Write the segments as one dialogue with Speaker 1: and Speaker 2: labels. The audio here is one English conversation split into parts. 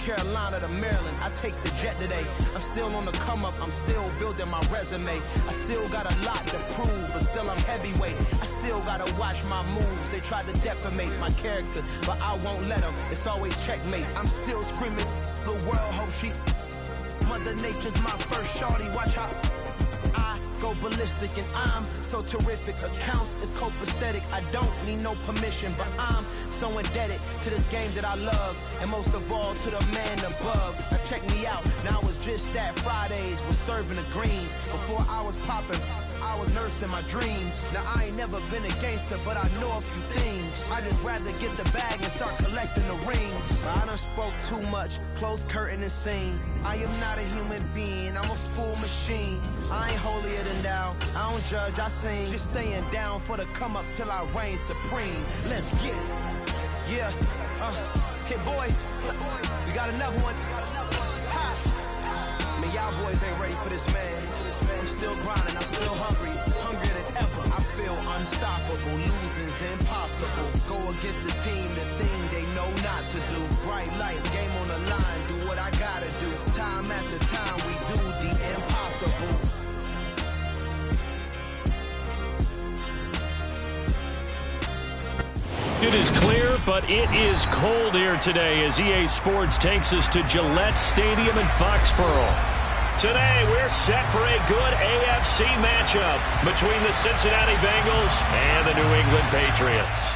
Speaker 1: Carolina to Maryland, I take the jet today. I'm still on the come up, I'm still building my resume. I still got a lot to prove, but still I'm heavyweight. I still gotta watch my moves. They try to defamate my character, but I won't let them. It's always checkmate. I'm still screaming, the world hope she... Mother Nature's my first shorty, watch how I go ballistic, and I'm so terrific. Accounts is copacetic, I don't need no permission, but I'm so indebted to this game that I love, and most of all to the man above. Now check me out, now it's just that Fridays was serving the green. Before I was popping, I was nursing my dreams. Now I ain't never been a gangster, but I know a few things. I just rather get the bag and start collecting the rings. I done spoke too much, close curtain and scene. I am not a human being, I'm a full machine. I ain't holier than thou, I don't judge, I sing. Just staying down for the come up till I reign supreme. Let's get it. Yeah, Hit boy, we got another one. Ha. Man, y'all boys ain't ready for this, man. I'm still grinding, I'm still hungry, hungrier than ever. I feel unstoppable, losing's impossible. Go against the team, the thing they know not to do. Bright light, game on the line, do what I gotta do. Time after time, we do the impossible.
Speaker 2: It is clear, but it is cold here today as EA Sports takes us to Gillette Stadium in Foxborough. Today, we're set for a good AFC matchup between the Cincinnati Bengals and the New England Patriots.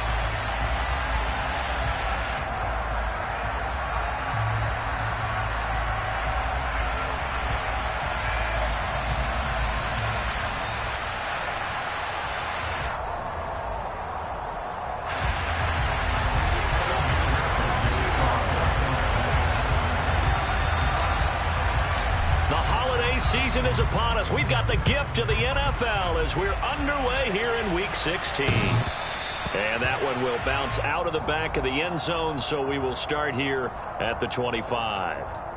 Speaker 2: Season is upon us. We've got the gift of the NFL as we're underway here in Week 16. And that one will bounce out of the back of the end zone, so we will start here at the 25.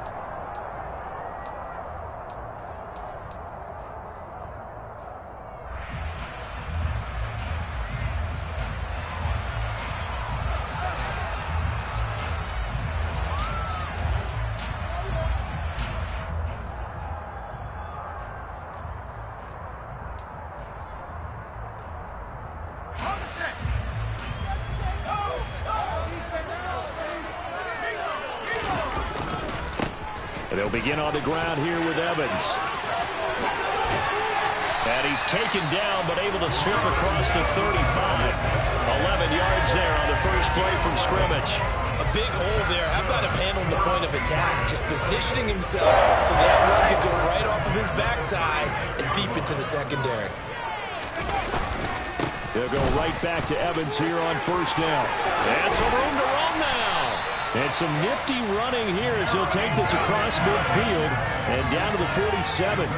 Speaker 2: They'll begin on the ground here with Evans. And he's taken down, but able to slip across the 35. 11 yards there on the first play from scrimmage.
Speaker 3: A big hole there. How about him handling the point of attack? Just positioning himself so that run could go right off of his backside and deep into the secondary.
Speaker 2: They'll go right back to Evans here on first down. And some room to run now. And some nifty running here as he'll take this across midfield and down to the 47.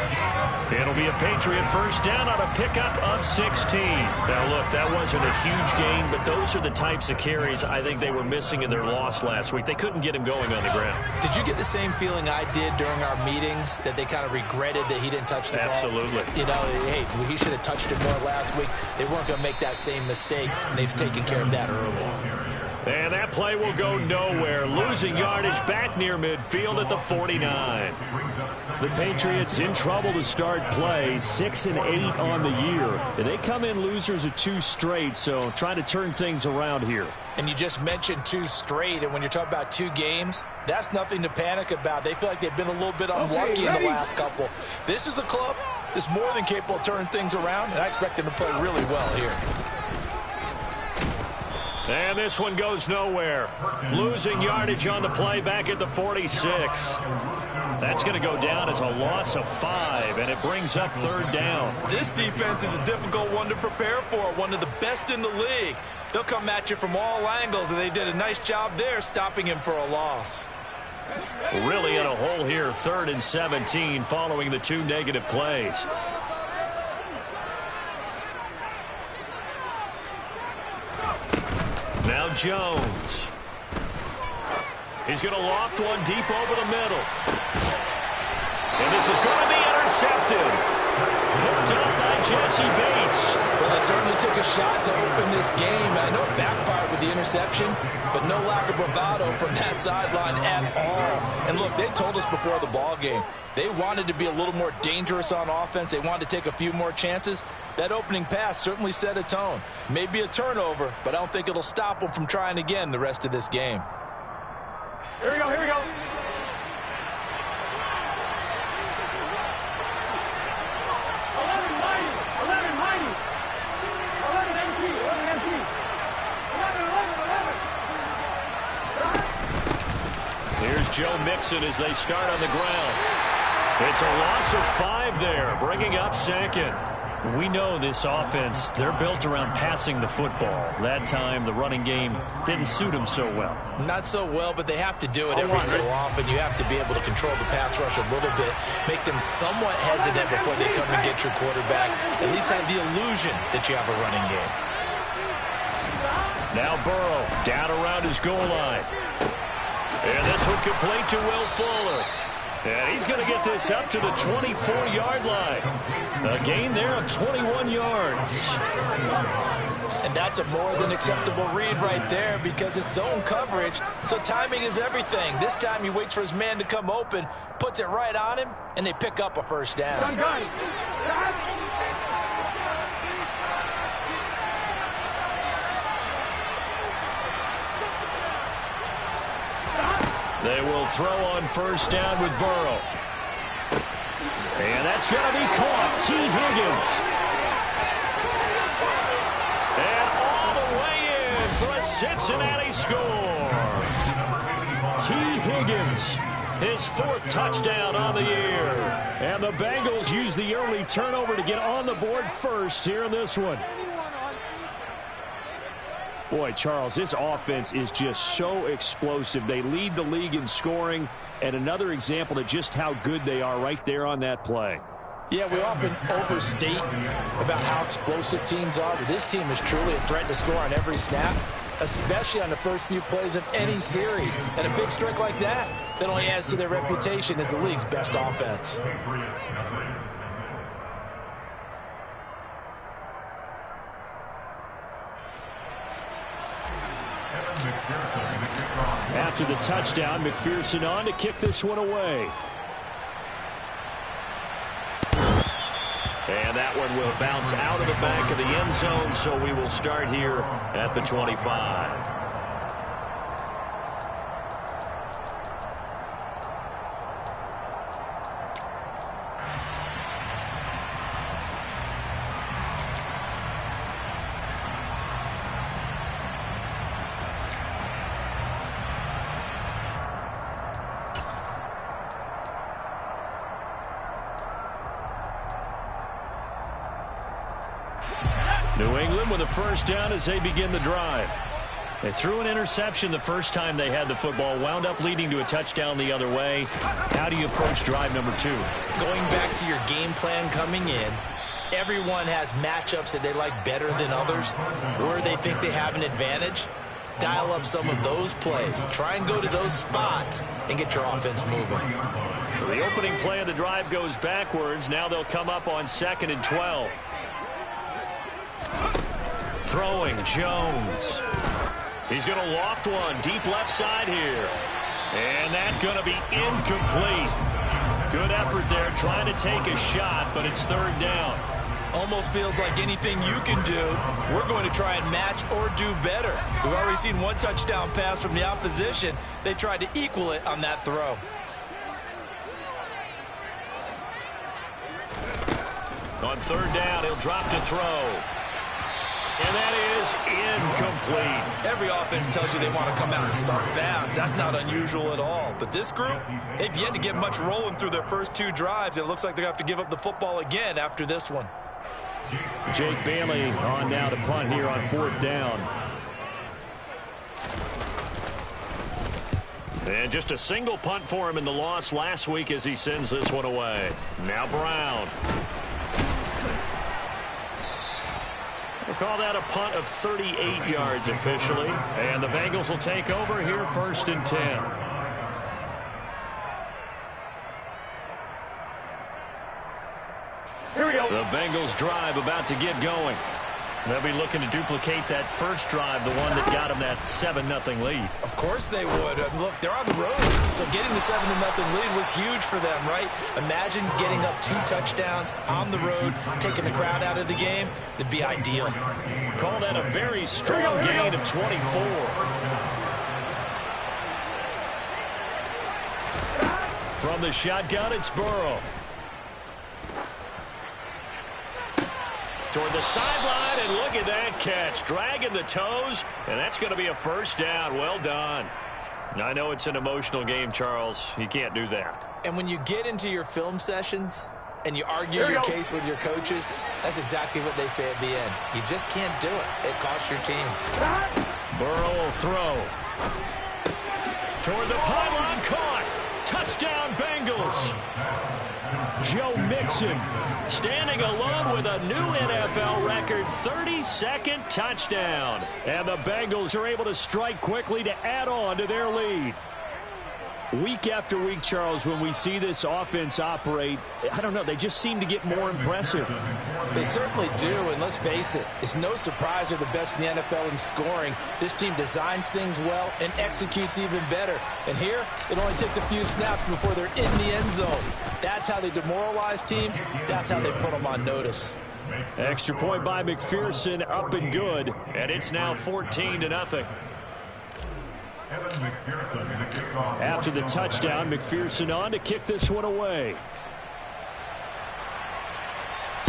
Speaker 2: It'll be a Patriot first down on a pickup of 16. Now, look, that wasn't a huge gain, but those are the types of carries I think they were missing in their loss last week. They couldn't get him going on the ground.
Speaker 3: Did you get the same feeling I did during our meetings, that they kind of regretted that he didn't touch the ball?
Speaker 2: Absolutely.
Speaker 3: You know, hey, he should have touched it more last week. They weren't going to make that same mistake, and they've taken care of that early.
Speaker 2: And that play will go nowhere. Losing yardage back near midfield at the 49. The Patriots in trouble to start play. 6-8 on the year. And they come in losers of 2 straight, so trying to turn things around here.
Speaker 3: And you just mentioned 2 straight, and when you're talking about 2 games, that's nothing to panic about. They feel like they've been a little bit unlucky in the last couple. This is a club that's more than capable of turning things around, and I expect them to play really well here.
Speaker 2: And this one goes nowhere. Losing yardage on the play back at the 46. That's going to go down as a loss of 5, and it brings up third down.
Speaker 3: This defense is a difficult one to prepare for, one of the best in the league. They'll come at you from all angles, and they did a nice job there stopping him for a loss.
Speaker 2: Really in a hole here, 3rd and 17 following the 2 negative plays. Now Jones. He's going to loft one deep over the middle. And this is going to be intercepted. Picked up by Jesse Bates.
Speaker 3: Well, they certainly took a shot to open this game. I know it backfired with the interception, but no lack of bravado from that sideline at all. And look, they told us before the ball game, they wanted to be a little more dangerous on offense. They wanted to take a few more chances. That opening pass certainly set a tone. Maybe a turnover, but I don't think it'll stop them from trying again the rest of this game.
Speaker 4: Here we go, here we go. 11
Speaker 2: Here's Joe Mixon as they start on the ground. It's a loss of 5 there, bringing up second. We know this offense, they're built around passing the football. That time, the running game didn't suit them so well.
Speaker 3: Not so well, but they have to do it every so often. You have to be able to control the pass rush a little bit, make them somewhat hesitant before they come and get your quarterback. At least have the illusion that you have a running game.
Speaker 2: Now Burrow down around his goal line. And this one complete to Will Fuller. And he's going to get this up to the 24-yard line. A gain there of 21 yards.
Speaker 3: And that's a more than acceptable read right there because it's zone coverage, so timing is everything. This time he waits for his man to come open, puts it right on him, and they pick up a first down.
Speaker 2: They will throw on first down with Burrow. And that's going to be caught. T. Higgins. And all the way in for a Cincinnati score. T. Higgins, his 4th touchdown on the year. And the Bengals use the early turnover to get on the board first here in this one. Boy, Charles, this offense is just so explosive. They lead the league in scoring, and another example of just how good they are right there on that play.
Speaker 3: Yeah, we often overstate about how explosive teams are, but this team is truly a threat to score on every snap, especially on the first few plays of any series. And a big strike like that only adds to their reputation as the league's best offense.
Speaker 2: After the touchdown, McPherson on to kick this one away. And that one will bounce out of the back of the end zone, so we will start here at the 25. New England with a first down as they begin the drive. They threw an interception the first time they had the football, wound up leading to a touchdown the other way. How do you approach drive number 2?
Speaker 3: Going back to your game plan coming in, everyone has matchups that they like better than others, where they think they have an advantage. Dial up some of those plays. Try and go to those spots and get your offense moving.
Speaker 2: So the opening play of the drive goes backwards. Now they'll come up on 2nd and 12. Throwing Jones. He's going to loft one deep left side here. And that's going to be incomplete. Good effort there trying to take a shot, but it's 3rd down.
Speaker 3: Almost feels like anything you can do, we're going to try and match or do better. We've already seen one touchdown pass from the opposition. They tried to equal it on that throw.
Speaker 2: On 3rd down, he'll drop to throw. And that is incomplete.
Speaker 3: Every offense tells you they want to come out and start fast. That's not unusual at all. But this group, they've yet to get much rolling through their first 2 drives. It looks like they're going to have to give up the football again after this one.
Speaker 2: Jake Bailey on now to punt here on 4th down. And just a single punt for him in the loss last week as he sends this one away. Now Brown. We'll call that a punt of 38 yards officially. And the Bengals will take over here 1st and 10.
Speaker 4: Here we go.
Speaker 2: The Bengals drive about to get going. They'll be looking to duplicate that first drive, the one that got them that 7-0 lead.
Speaker 3: Of course they would. Look, they're on the road, so getting the 7-0 lead was huge for them, right? Imagine getting up 2 touchdowns on the road, taking the crowd out of the game. It'd be ideal.
Speaker 2: Call that a very strong gain of 24. From the shotgun, it's Burrow. Toward the sideline, and look at that catch. Dragging the toes, and that's going to be a first down. Well done. I know it's an emotional game, Charles. You can't do that.
Speaker 3: And when you get into your film sessions and you argue your case with your coaches, that's exactly what they say at the end. You just can't do it. It costs your team.
Speaker 2: Burrow will throw. Toward the pylon, caught. Touchdown, Bengals. Joe Mixon standing alone with a new NFL record 32nd touchdown. And the Bengals are able to strike quickly to add on to their lead. Week after week, Charles, when we see this offense operate, I don't know, they just seem to get more impressive.
Speaker 3: They certainly do, and let's face it, it's no surprise they're the best in the NFL in scoring. This team designs things well and executes even better. And here, it only takes a few snaps before they're in the end zone. That's how they demoralize teams. That's how they put them on notice.
Speaker 2: Extra point by McPherson, up and good, and it's now 14-0. After the touchdown, McPherson on to kick this one away.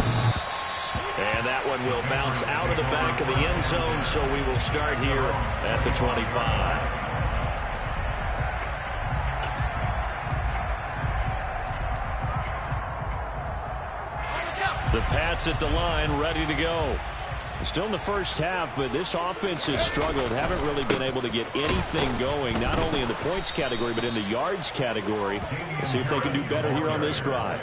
Speaker 2: And that one will bounce out of the back of the end zone, so we will start here at the 25. The Pats at the line, ready to go. Still in the first half, but this offense has struggled. Haven't really been able to get anything going, not only in the points category, but in the yards category. Let's see if they can do better here on this drive.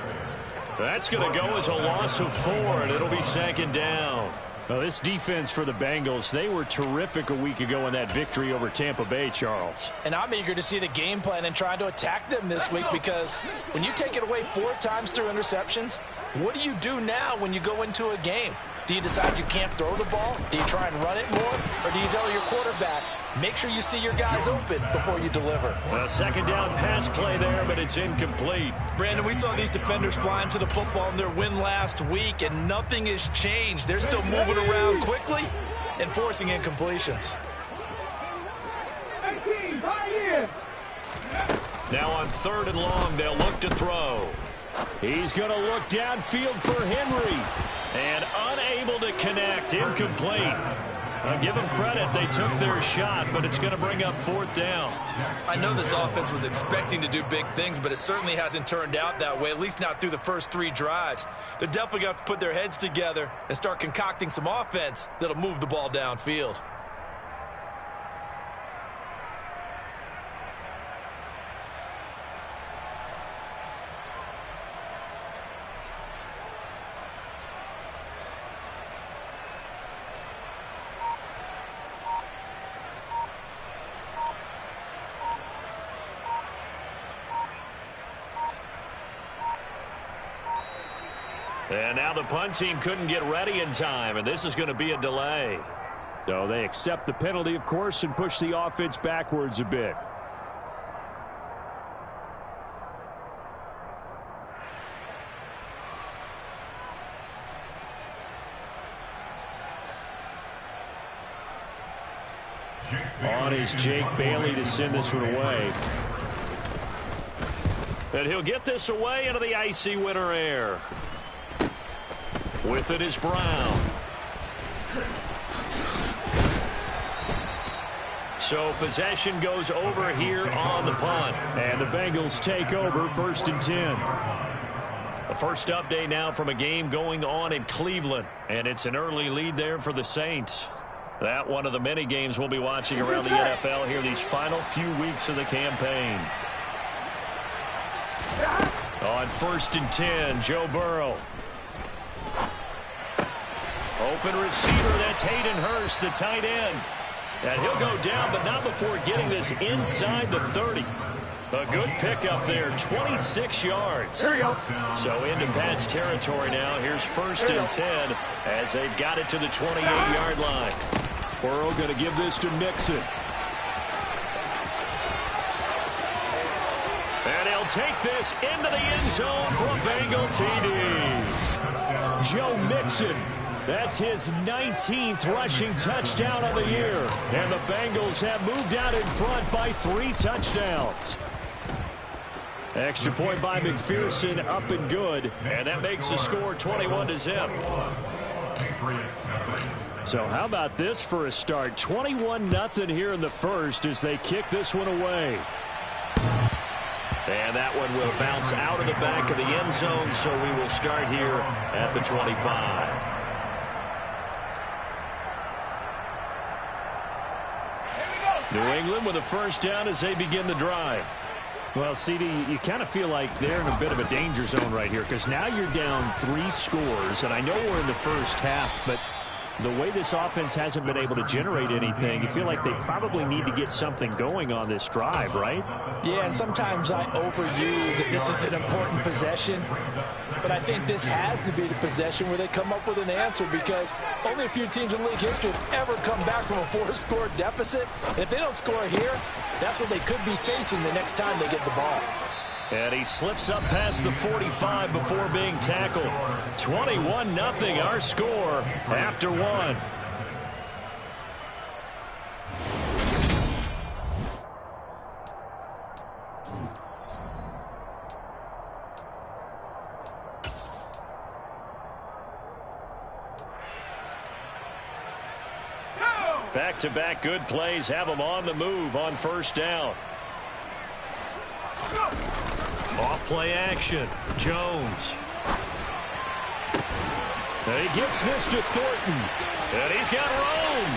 Speaker 2: That's going to go as a loss of 4, and it'll be 2nd down. Well, this defense for the Bengals, they were terrific a week ago in that victory over Tampa Bay, Charles.
Speaker 3: And I'm eager to see the game plan and trying to attack them this week, because when you take it away 4 times through interceptions, what do you do now when you go into a game? Do you decide you can't throw the ball? Do you try and run it more? Or do you tell your quarterback, make sure you see your guys open before you deliver?
Speaker 2: A 2nd down pass play there, but it's incomplete.
Speaker 3: Brandon, we saw these defenders flying to the football in their win last week, and nothing has changed. They're still moving around quickly and forcing incompletions.
Speaker 2: Now on 3rd and long, they'll look to throw. He's going to look downfield for Henry. And unable to connect. Incomplete. I'll give them credit. They took their shot, but it's going to bring up 4th down.
Speaker 3: I know this offense was expecting to do big things, but it certainly hasn't turned out that way, at least not through the first 3 drives. They're definitely going to have to put their heads together and start concocting some offense that'll move the ball downfield.
Speaker 2: And now the punt team couldn't get ready in time, and this is going to be a delay. So they accept the penalty, of course, and push the offense backwards a bit. On is Jake Bailey to send this one away. And he'll get this away into the icy winter air. With it is Brown. So possession goes over here on the punt. And the Bengals take over 1st and 10. The first update now from a game going on in Cleveland. And it's an early lead there for the Saints. That one of the many games we'll be watching around the NFL here these final few weeks of the campaign. On 1st and 10, Joe Burrow. Open receiver, that's Hayden Hurst, the tight end. And he'll go down, but not before getting this inside the 30. A good pickup there, 26 yards.
Speaker 4: Here we go.
Speaker 2: So into Pat's territory now. Here's 1st and 10 as they've got it to the 28-yard line. Burrow going to give this to Mixon. And he'll take this into the end zone for a Bengal TD. Joe Mixon. That's his 19th rushing touchdown of the year. And the Bengals have moved out in front by 3 touchdowns. Extra point by McPherson, up and good. And that makes the score 21-0. So how about this for a start? 21-0 here in the first as they kick this one away. And that one will bounce out of the back of the end zone, so we will start here at the 25. New England with a first down as they begin the drive. Well, CD, you kind of feel like they're in a bit of a danger zone right here because now you're down 3 scores, and I know we're in the first half, but the way this offense hasn't been able to generate anything, you feel like they probably need to get something going on this drive, right?
Speaker 3: Yeah, and sometimes I overuse that this is an important possession, but I think this has to be the possession where they come up with an answer because only a few teams in league history have ever come back from a 4-score deficit. And if they don't score here, that's what they could be facing the next time they get the ball.
Speaker 2: And he slips up past the 45 before being tackled. 21-0 our score after 1. Back-to-back good plays have them on the move on first down. Off play action. Jones. And he gets this to Thornton. And he's got Rome.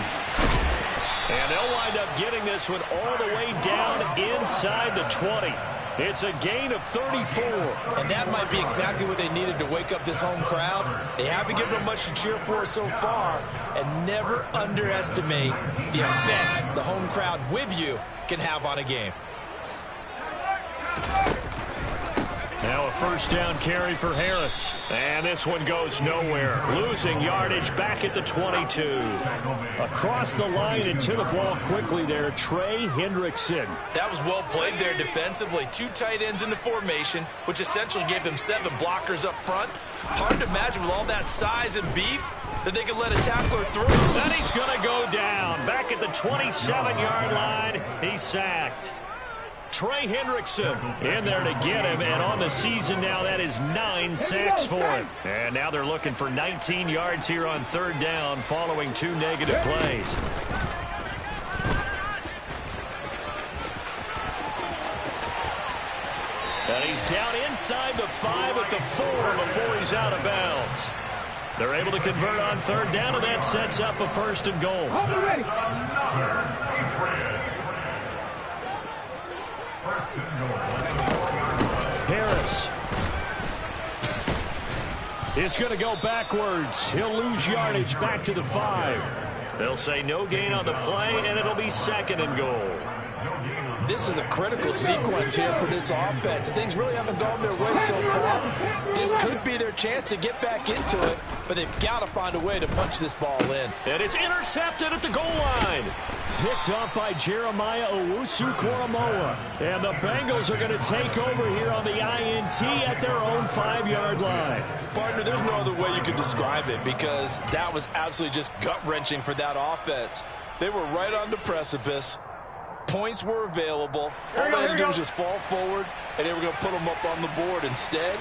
Speaker 2: And they'll wind up getting this one all the way down inside the 20. It's a gain of 34.
Speaker 3: And that might be exactly what they needed to wake up this home crowd. They haven't given them much to cheer for so far. And never underestimate the effect the home crowd with you can have on a game.
Speaker 2: Now a first down carry for Harris. And this one goes nowhere. Losing yardage back at the 22. Across the line and to the ball quickly there, Trey Hendrickson.
Speaker 3: That was well played there defensively. 2 tight ends in the formation, which essentially gave them 7 blockers up front. Hard to imagine with all that size and beef that they could let a tackler through.
Speaker 2: And he's going to go down. Back at the 27-yard line, he's sacked. Trey Hendrickson in there to get him, and on the season now, that is 9 sacks for him. And now they're looking for 19 yards here on third down following 2 negative plays. And he's down inside the 5 at the 4 before he's out of bounds. They're able to convert on third down, and that sets up a 1st and goal. Harris is going to go backwards. He'll lose yardage back to the 5. They'll say no gain on the play, and it'll be 2nd and goal.
Speaker 3: This is a critical sequence here for this offense. Things really haven't gone their way so far. This could be their chance to get back into it, but they've got to find a way to punch this ball in.
Speaker 2: And it's intercepted at the goal line. Picked up by Jeremiah Owusu-Koramoah. And the Bengals are going to take over here on the INT at their own 5-yard line.
Speaker 3: Partner, there's no other way you could describe it because that was absolutely just gut-wrenching for that offense. They were right on the precipice. Points were available. All they had to do was just fall forward, and they were going to put them up on the board. Instead,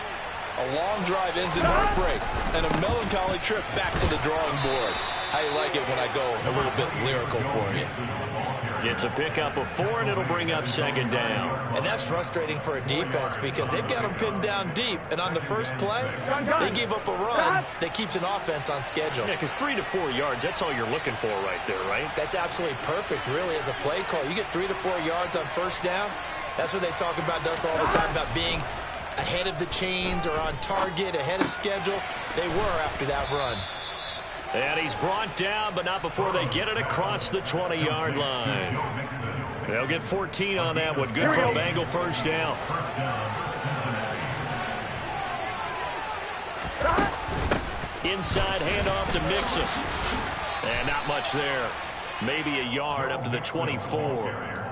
Speaker 3: a long drive ends in heartbreak and a melancholy trip back to the drawing board. How you like it when I go a little bit lyrical for you?
Speaker 2: Gets a pickup of 4, and it'll bring up 2nd down.
Speaker 3: And that's frustrating for a defense because they've got them pinned down deep. And on the first play, they gave up a run that keeps an offense on schedule.
Speaker 2: Yeah, because 3 to 4 yards, that's all you're looking for right there, right?
Speaker 3: That's absolutely perfect, really, as a play call. You get 3 to 4 yards on first down. That's what they talk about us all the time, about being ahead of the chains or on target, ahead of schedule. They were after that run.
Speaker 2: And he's brought down, but not before they get it across the 20-yard line. They'll get 14 on that one. Good for a Bengal first down. Inside handoff to Mixon. And not much there. Maybe a yard up to the 24.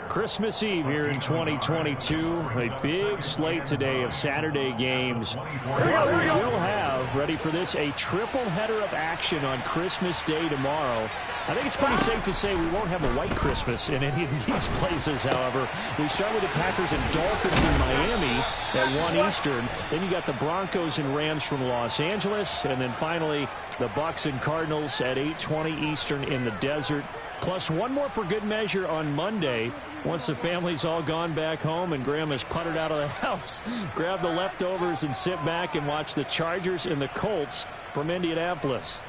Speaker 2: Christmas Eve here in 2022. A big slate today of Saturday games. But we will have, ready for this, a triple header of action on Christmas Day tomorrow. I think it's pretty safe to say we won't have a white Christmas in any of these places, however. We start with the Packers and Dolphins in Miami at 1 Eastern. Then you got the Broncos and Rams from Los Angeles. And then finally, the Bucks and Cardinals at 8:20 Eastern in the desert. Plus one more for good measure on Monday. Once the family's all gone back home and Grandma's puttered out of the house, grab the leftovers and sit back and watch the Chargers and the Colts from Indianapolis.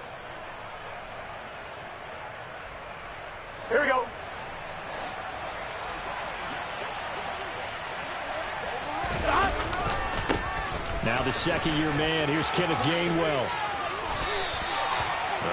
Speaker 4: Here we go.
Speaker 2: Now the second-year man. Here's Kenneth Gainwell.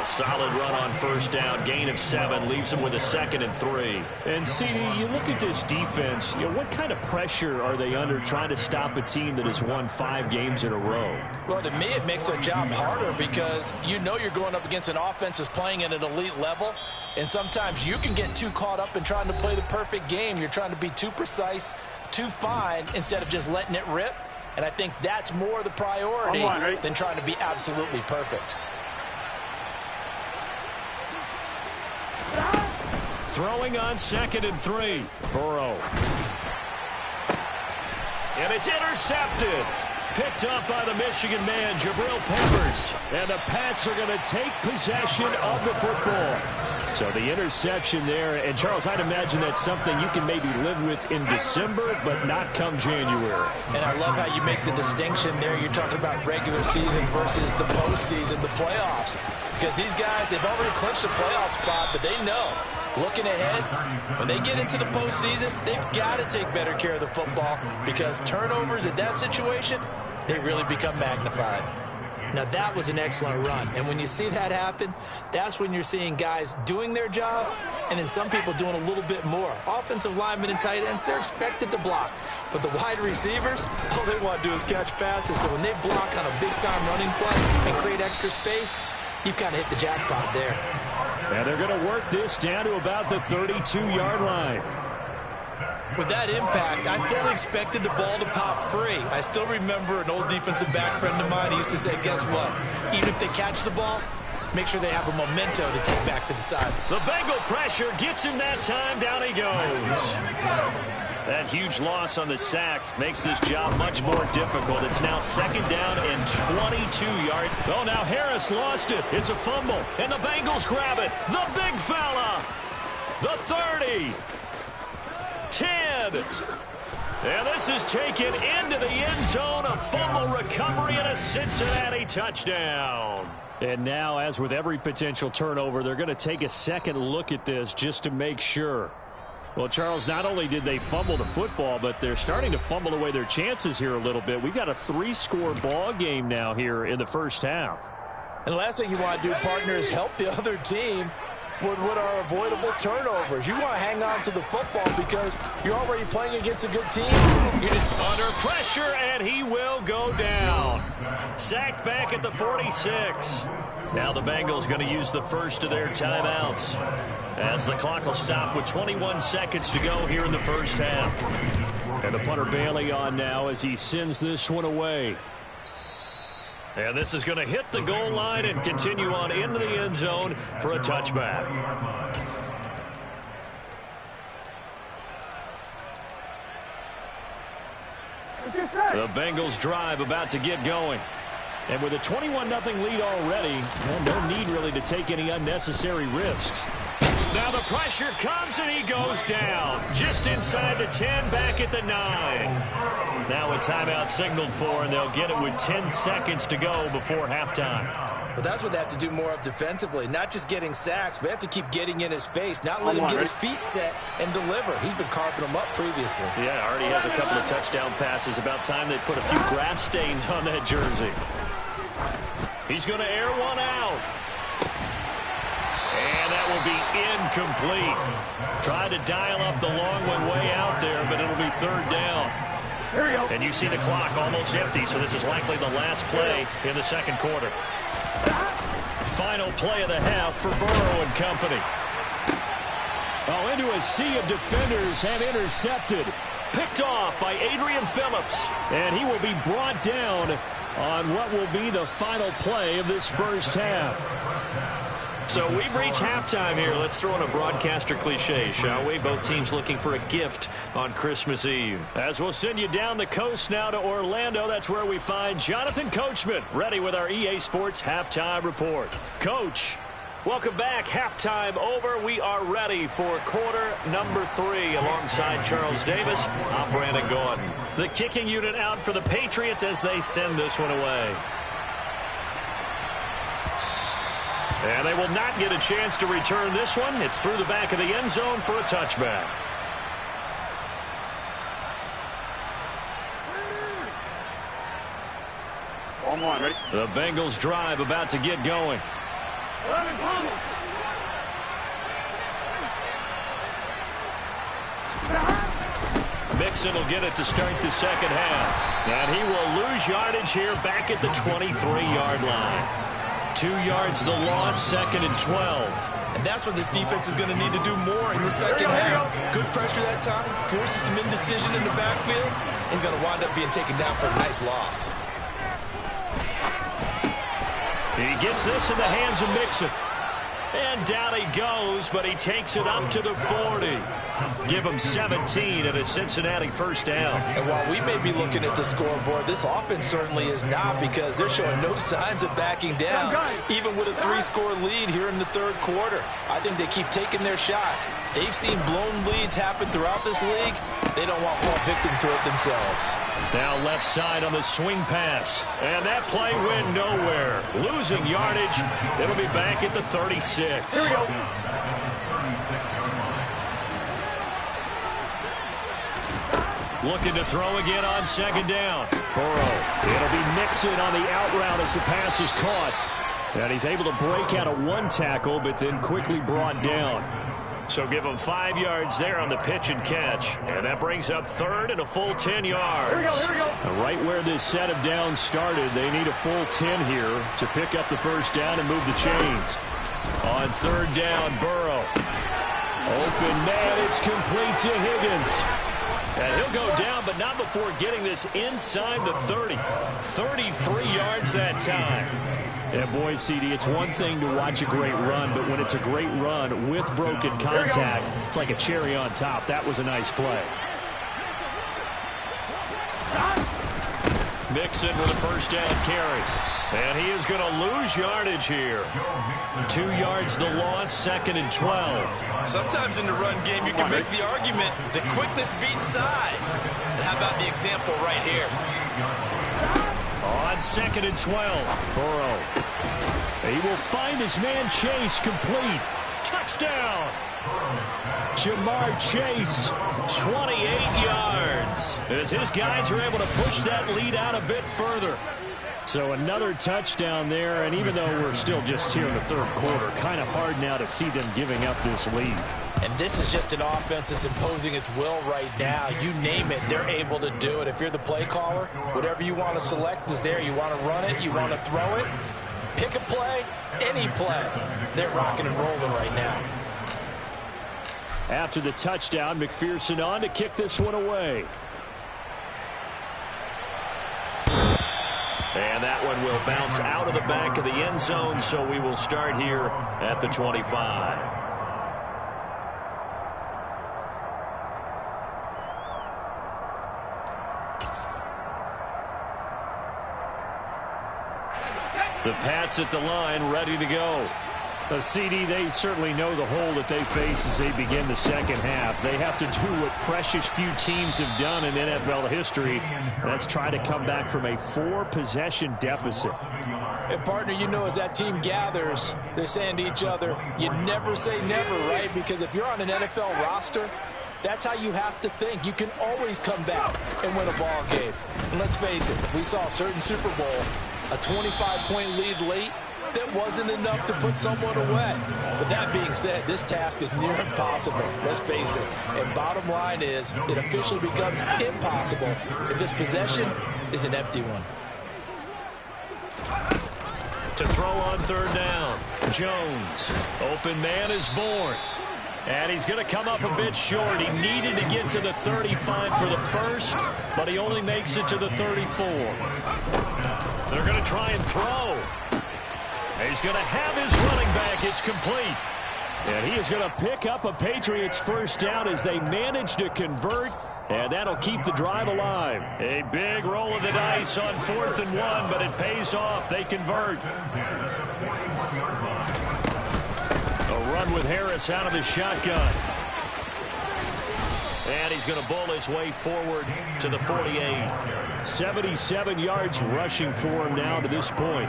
Speaker 2: A solid run on first down. Gain of 7. Leaves him with a 2nd and 3. And, CD, you look at this defense. What kind of pressure are they under trying to stop a team that has won 5 games in a row?
Speaker 3: Well, to me, it makes their job harder because you know you're going up against an offense that's playing at an elite level. And sometimes you can get too caught up in trying to play the perfect game. You're trying to be too precise, too fine, instead of just letting it rip. And I think that's more the priority than trying to be absolutely perfect.
Speaker 2: Throwing on 2nd and 3. Burrow. And it's intercepted. Picked up by the Michigan man, Jabril Peppers. And the Pats are going to take possession of the football. So the interception there. And, Charles, I'd imagine that's something you can maybe live with in December, but not come January.
Speaker 3: And I love how you make the distinction there. You're talking about regular season versus the postseason, the playoffs. Because these guys, they've already clinched a playoff spot, but they know, looking ahead, when they get into the postseason, they've got to take better care of the football because turnovers in that situation, they really become magnified. Now, that was an excellent run. And when you see that happen, that's when you're seeing guys doing their job and then some people doing a little bit more. Offensive linemen and tight ends, they're expected to block. But the wide receivers, all they want to do is catch passes. So when they block on a big-time running play and create extra space, you've kind of hit the jackpot there.
Speaker 2: And they're going to work this down to about the 32-yard line.
Speaker 3: With that impact, I fully expected the ball to pop free. I still remember an old defensive back friend of mine. He used to say, guess what? Even if they catch the ball, make sure they have a memento to take back to the side.
Speaker 2: The Bengal pressure gets him that time. Down he goes. That huge loss on the sack makes this job much more difficult. It's now 2nd down and 22 yards. Oh, now Harris lost it. It's a fumble, and the Bengals grab it. The big fella. The 30. 10. And this is taken into the end zone. A fumble recovery and a Cincinnati touchdown. And now, as with every potential turnover, they're going to take a second look at this just to make sure. Well, Charles, not only did they fumble the football, but they're starting to fumble away their chances here a little bit. We've got a 3-score ball game now here in the first half.
Speaker 3: And the last thing you want to do, partner, is help the other team with what are avoidable turnovers. You want to hang on to the football because you're already playing against a good team.
Speaker 2: You're just under pressure, and he will go down. Sacked back at the 46. Now the Bengals going to use the first of their timeouts, as the clock will stop with 21 seconds to go here in the first half. And the punter Bailey on now as he sends this one away. And this is going to hit the goal line and continue on into the end zone for a touchback. The Bengals drive about to get going. And with a 21-0 lead already, well, no need really to take any unnecessary risks. Now the pressure comes and he goes down. Just inside the 10, back at the 9. Now a timeout signaled for, and they'll get it with 10 seconds to go before halftime.
Speaker 3: Well, that's what they have to do more of defensively. Not just getting sacks, but they have to keep getting in his face. Not let him get his feet set and deliver. He's been carving them up previously.
Speaker 2: Yeah, already has a couple of touchdown passes. About time they put a few grass stains on that jersey. He's going to air one out. And that will be incomplete. Tried to dial up the long one way out there, but it'll be third down.
Speaker 4: Here we go.
Speaker 2: And you see the clock almost empty, so this is likely the last play in the second quarter. Final play of the half for Burrow and company. Oh, into a sea of defenders and intercepted. Picked off by Adrian Phillips. And he will be brought down on what will be the final play of this first half. So we've reached halftime here. Let's throw in a broadcaster cliche, shall we? Both teams looking for a gift on Christmas Eve. As we'll send you down the coast now to Orlando, that's where we find Jonathan Coachman, ready with our EA Sports Halftime Report. Coach, welcome back. Halftime over. We are ready for quarter number 3. Alongside Charles Davis, I'm Brandon Gordon. The kicking unit out for the Patriots as they send this one away. And they will not get a chance to return this one. It's through the back of the end zone for a touchback.
Speaker 4: Ready?
Speaker 2: The Bengals drive about to get going. Mixon will get it to start the second half. And he will lose yardage here back at the 23-yard line. 2 yards the loss, second and 12.
Speaker 3: And that's what this defense is going to need to do more in the second half. Good pressure that time, forces some indecision in the backfield. He's going to wind up being taken down for a nice loss.
Speaker 2: He gets this in the hands of Mixon. And down he goes, but he takes it up to the 40. Give him 17 and a Cincinnati first down.
Speaker 3: And while we may be looking at the scoreboard, this offense certainly is not, because they're showing no signs of backing down, even with a 3-score lead here in the third quarter. I think they keep taking their shots. They've seen blown leads happen throughout this league. They don't want to fall victim to it themselves.
Speaker 2: Now left side on the swing pass. And that play went nowhere. Losing yardage. It'll be back at the 36.
Speaker 4: Here we go.
Speaker 2: Looking to throw again on second down. Burrow. It'll be Mixon on the out route as the pass is caught. And he's able to break out of one tackle, but then quickly brought down. So give him 5 yards there on the pitch and catch. And that brings up third and a full 10 yards.
Speaker 4: Here we go.
Speaker 2: Right where this set of downs started, they need a full 10 here to pick up the first down and move the chains. On third down, Burrow. Open man, it's complete to Higgins. And he'll go down, but not before getting this inside the 30. 33 yards that time. Yeah, boy, CD, it's one thing to watch a great run, but when it's a great run with broken contact, it's like a cherry on top. That was a nice play. Mixon with a first down carry. And he is going to lose yardage here. 2 yards the loss, second and 12.
Speaker 3: Sometimes in the run game, you can make the argument that quickness beats size. And how about the example right here?
Speaker 2: On second and 12, Burrow. He will find his man Chase complete. Touchdown! Jamar Chase, 28 yards. As his guys are able to push that lead out a bit further. So another touchdown there, and even though we're still just here in the third quarter, kind of hard now to see them giving up this lead.
Speaker 3: And this is just an offense that's imposing its will right now. You name it, they're able to do it. If you're the play caller, whatever you want to select is there. You want to run it, you want to throw it, pick a play, any play. They're rocking and rolling right now.
Speaker 2: After the touchdown, McPherson on to kick this one away. And that one will bounce out of the back of the end zone, so we will start here at the 25. The Pats at the line, ready to go. The CD, they certainly know the hole that they face as they begin the second half. They have to do what precious few teams have done in NFL history. That's try to come back from a 4-possession deficit.
Speaker 3: And, partner, you know, as that team gathers, they're saying to each other, you never say never, right? Because if you're on an NFL roster, that's how you have to think. You can always come back and win a ball game. And let's face it, we saw a certain Super Bowl, a 25-point lead late, that wasn't enough to put someone away. But that being said, this task is near impossible, let's face it. And bottom line is, it officially becomes impossible if this possession is an empty one.
Speaker 2: To throw on third down, Jones. Open man is Bourne. And he's going to come up a bit short. He needed to get to the 35 for the first, but he only makes it to the 34. They're going to try and throw. He's going to have his running back. It's complete. And he is going to pick up a Patriots first down as they manage to convert. And that'll keep the drive alive. A big roll of the dice on 4th and 1, but it pays off. They convert. A run with Harris out of the shotgun. And he's going to bull his way forward to the 48. 77 yards rushing for him now to this point.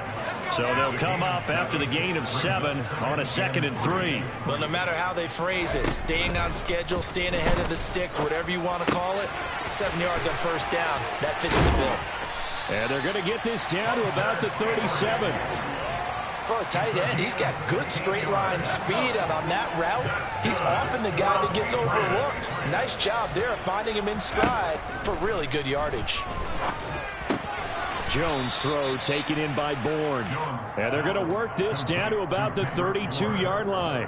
Speaker 2: So they'll come up after the gain of 7 on a 2nd and 3.
Speaker 3: Well, no matter how they phrase it, staying on schedule, staying ahead of the sticks, whatever you want to call it, 7 yards on first down, that fits the bill.
Speaker 2: And they're going to get this down to about the 37.
Speaker 3: For a tight end, he's got good straight line speed, and on that route, he's often the guy that gets overlooked. Nice job there finding him in stride for really good yardage.
Speaker 2: Jones throw taken in by Bourne. And they're going to work this down to about the 32-yard line.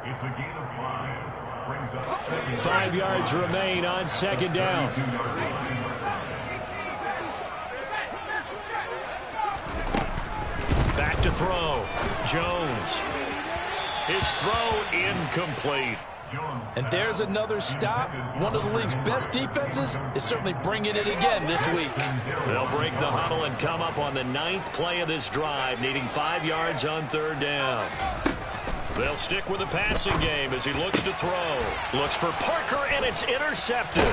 Speaker 5: It's a gain of 5. Brings up
Speaker 2: 5 yards remain on 2nd down. Back to throw. Jones. His throw incomplete.
Speaker 3: And there's another stop. One of the league's best defenses is certainly bringing it again this week.
Speaker 2: They'll break the huddle and come up on the 9th play of this drive, needing 5 yards on 3rd down. They'll stick with the passing game as he looks to throw. Looks for Parker, and it's intercepted.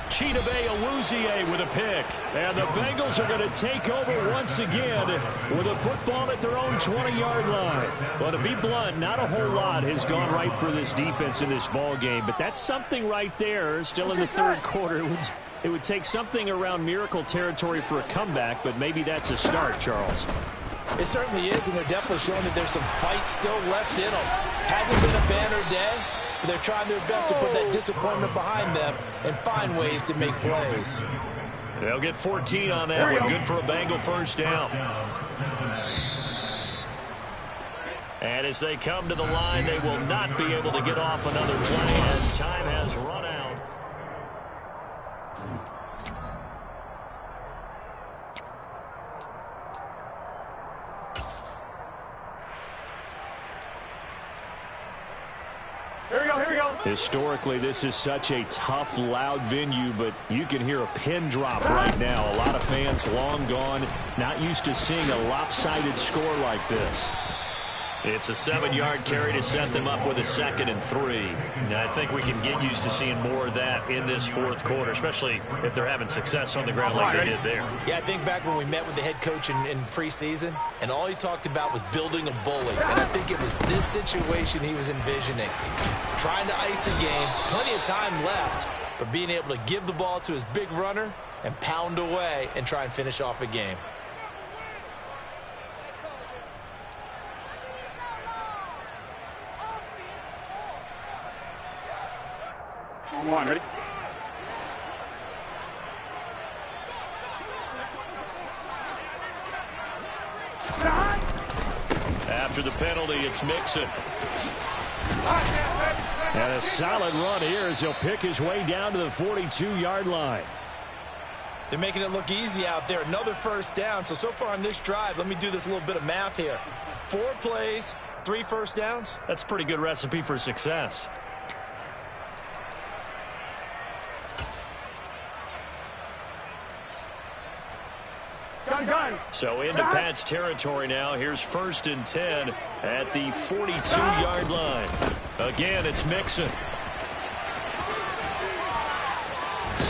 Speaker 2: Chidobe Awuzie with a pick. And the Bengals are going to take over once again with a football at their own 20-yard line. Well, to be blunt, not a whole lot has gone right for this defense in this ball game, but that's something right there. Still in the 3rd quarter. It would take something around miracle territory for a comeback, but maybe that's a start, Charles.
Speaker 3: It certainly is, and they're definitely showing that there's some fight still left in them. Hasn't been a banner day. They're trying their best to put that disappointment behind them and find ways to make plays.
Speaker 2: They'll get 14 on that one. Good for a Bengal first down. And as they come to the line, they will not be able to get off another play as time has run out.
Speaker 4: Here we go.
Speaker 2: Historically, this is such a tough, loud venue, but you can hear a pin drop right now. A lot of fans long gone, not used to seeing a lopsided score like this. It's a 7-yard carry to set them up with a 2nd and 3. Now, I think we can get used to seeing more of that in this 4th quarter, especially if they're having success on the ground like they did there.
Speaker 3: Yeah, I think back when we met with the head coach in preseason, and all he talked about was building a bully. And I think it was this situation he was envisioning. Trying to ice a game, plenty of time left, but being able to give the ball to his big runner and pound away and try and finish off a game.
Speaker 4: Come on, ready?
Speaker 2: After the penalty, it's Mixon. And a solid run here as he'll pick his way down to the 42-yard line.
Speaker 3: They're making it look easy out there. Another first down. So far on this drive, let me do this little bit of math here. 4 plays, 3 first downs.
Speaker 2: That's a pretty good recipe for success. So into Pat's territory now. Here's 1st and 10 at the 42-yard line. Again, it's Mixon.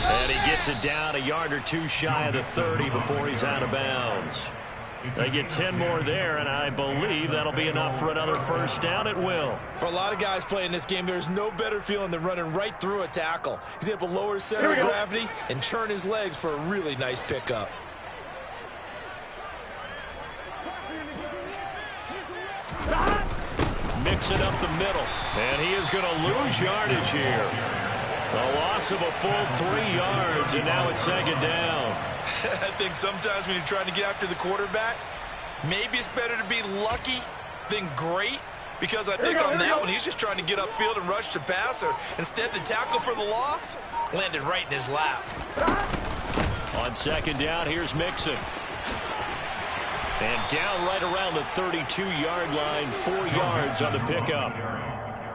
Speaker 2: And he gets it down a yard or two shy of the 30 before he's out of bounds. They get 10 more there, and I believe that'll be enough for another first down. It will.
Speaker 3: For a lot of guys playing this game, there's no better feeling than running right through a tackle. He's able to lower his center of gravity and churn his legs for a really nice pickup.
Speaker 2: Mix it up the middle. And he is going to lose yardage here. A loss of a full 3 yards, and now it's second down.
Speaker 3: I think sometimes when you're trying to get after the quarterback, maybe it's better to be lucky than great, because I think on that one, he's just trying to get upfield and rush the passer. Instead, the tackle for the loss landed right in his lap.
Speaker 2: On second down, here's Mixon. And down right around the 32-yard line, 4 yards on the pickup.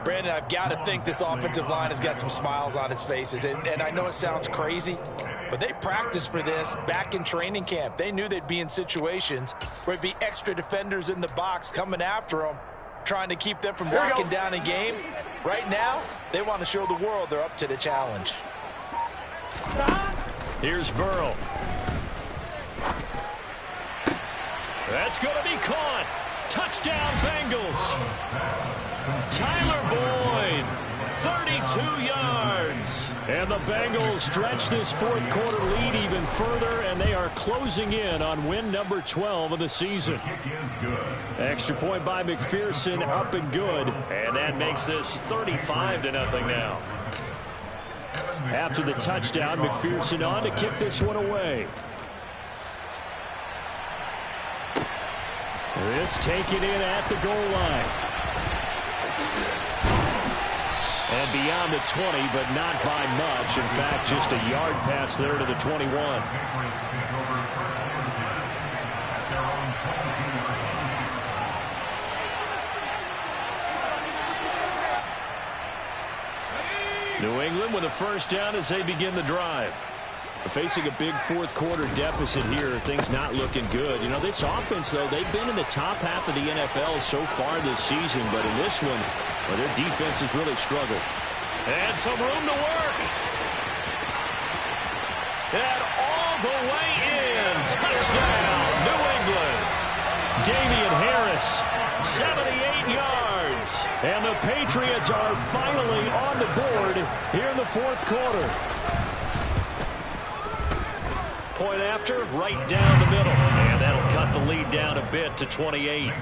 Speaker 3: Brandon, I've got to think this offensive line has got some smiles on its faces. And I know it sounds crazy, but they practiced for this back in training camp. They knew they'd be in situations where there'd be extra defenders in the box coming after them, trying to keep them from locking down a game. Right now, they want to show the world they're up to the challenge.
Speaker 2: Here's Burrow. That's going to be caught. Touchdown, Bengals. Tyler Boyd, 32 yards. And the Bengals stretch this fourth quarter lead even further, and they are closing in on win number 12 of the season. Extra point by McPherson, up and good. And that makes this 35-0 now. After the touchdown, McPherson on to kick this one away. This taken in at the goal line. And beyond the 20, but not by much. In fact, just a yard pass there to the 21. New England with a first down as they begin the drive. Facing a big fourth quarter deficit here, things not looking good. You know, this offense, though, they've been in the top half of the NFL so far this season, but in this one, well, their defense has really struggled. And some room to work. And all the way in. Touchdown, New England. Damian Harris, 78 yards. And the Patriots are finally on the board here in the fourth quarter. Point after, right down the middle. And that'll cut the lead down a bit to 28.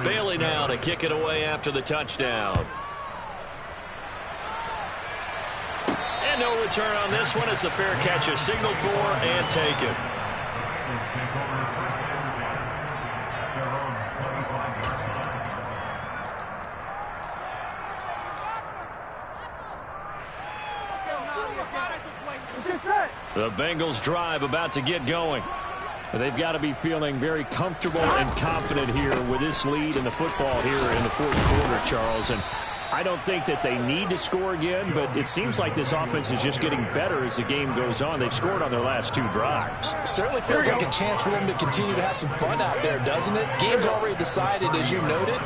Speaker 2: Bailey now to kick it away after the touchdown. And no return on this one as the fair catch is signaled for and taken. The Bengals drive about to get going. They've got to be feeling very comfortable and confident here with this lead in the football here in the fourth quarter, Charles. And I don't think that they need to score again, but it seems like this offense is just getting better as the game goes on. They've scored on their last 2 drives.
Speaker 3: Certainly feels like a chance for them to continue to have some fun out there, doesn't it? Game's already decided, as you noted,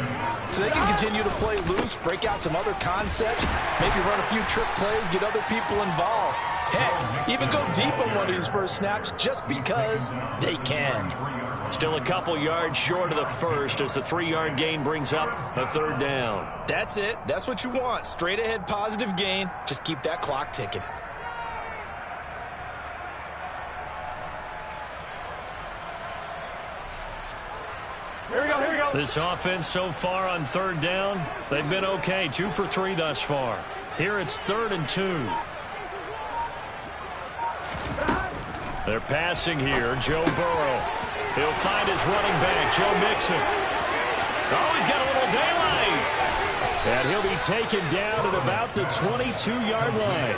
Speaker 3: so they can continue to play loose, break out some other concepts, maybe run a few trick plays, get other people involved. Heck, even go deep on one of these first snaps just because they can.
Speaker 2: Still a couple yards short of the first as the 3-yard gain brings up a third down.
Speaker 3: That's it. That's what you want. Straight ahead positive gain. Just keep that clock ticking.
Speaker 4: Here we go, here we go.
Speaker 2: This offense so far on third down, they've been okay. 2 for 3 thus far. Here it's 3rd and 2. They're passing here. Joe Burrow. He'll find his running back, Joe Mixon. Oh, he's got a little daylight. And he'll be taken down at about the 22-yard line.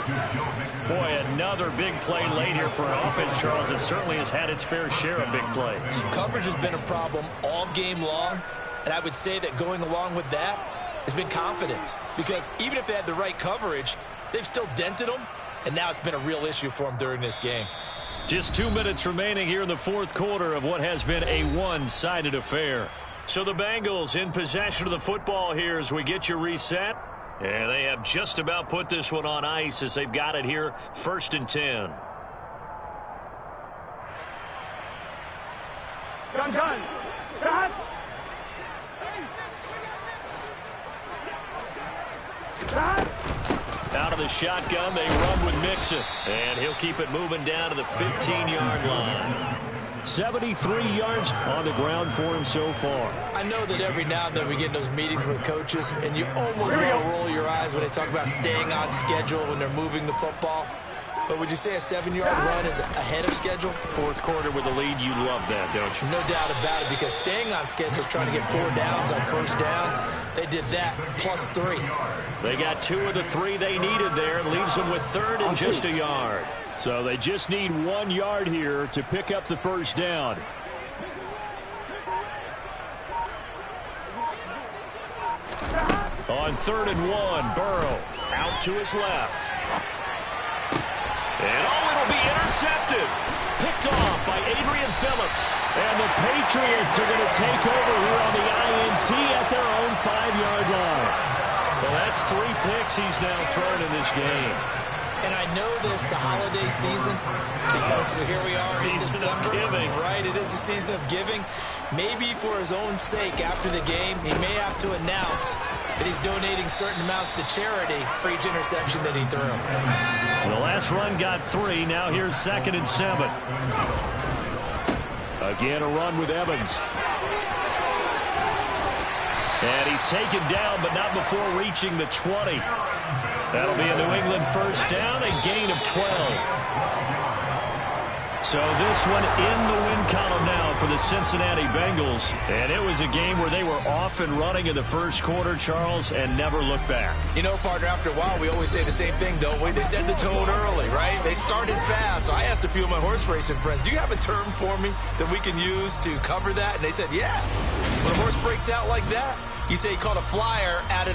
Speaker 2: Boy, another big play late here for an offense, Charles. It certainly has had its fair share of big plays.
Speaker 3: Coverage has been a problem all game long, and I would say that going along with that has been confidence. Because even if they had the right coverage, they've still dented them, and now it's been a real issue for them during this game.
Speaker 2: Just 2 minutes remaining here in the fourth quarter of what has been a one-sided affair. So the Bengals in possession of the football here as we get you reset. And they have just about put this one on ice as they've got it here, 1st and 10.
Speaker 4: Gun. Gun.
Speaker 2: Out of the shotgun, they run with Mixon. And he'll keep it moving down to the 15-yard line. 73 yards on the ground for him so far.
Speaker 3: I know that every now and then we get in those meetings with coaches, and you almost want to roll your eyes when they talk about staying on schedule when they're moving the football. But would you say a 7-yard run is ahead of schedule?
Speaker 2: Fourth quarter with the lead, you love that, don't you?
Speaker 3: No doubt about it, because staying on schedule is trying to get 4 downs on first down. They did that, plus 3.
Speaker 2: They got 2 of the 3 they needed there. It leaves them with third and just a yard. So they just need 1 yard here to pick up the first down. On 3rd and 1, Burrow out to his left. And it'll be intercepted. Picked off by Adrian Phillips. And the Patriots are going to take over here on the INT at their own 5-yard line. Well, that's 3 picks he's now thrown in this game.
Speaker 3: And I know this, the holiday season, because here we are in December.
Speaker 2: Season of giving.
Speaker 3: Right, it is the season of giving. Maybe for his own sake after the game, he may have to announce that he's donating certain amounts to charity for each interception that he threw.
Speaker 2: The last run got 3. Now here's 2nd and 7. Again, a run with Evans. And he's taken down, but not before reaching the 20. That'll be a New England first down, a gain of 12. So this one in the win column now for the Cincinnati Bengals. And it was a game where they were off and running in the first quarter, Charles, and never looked back.
Speaker 3: You know, partner, after a while, we always say the same thing, don't we? They set the tone early, right? They started fast. So I asked a few of my horse racing friends, do you have a term for me that we can use to cover that? And they said, yeah. When a horse breaks out like that, you say he caught a flyer out of the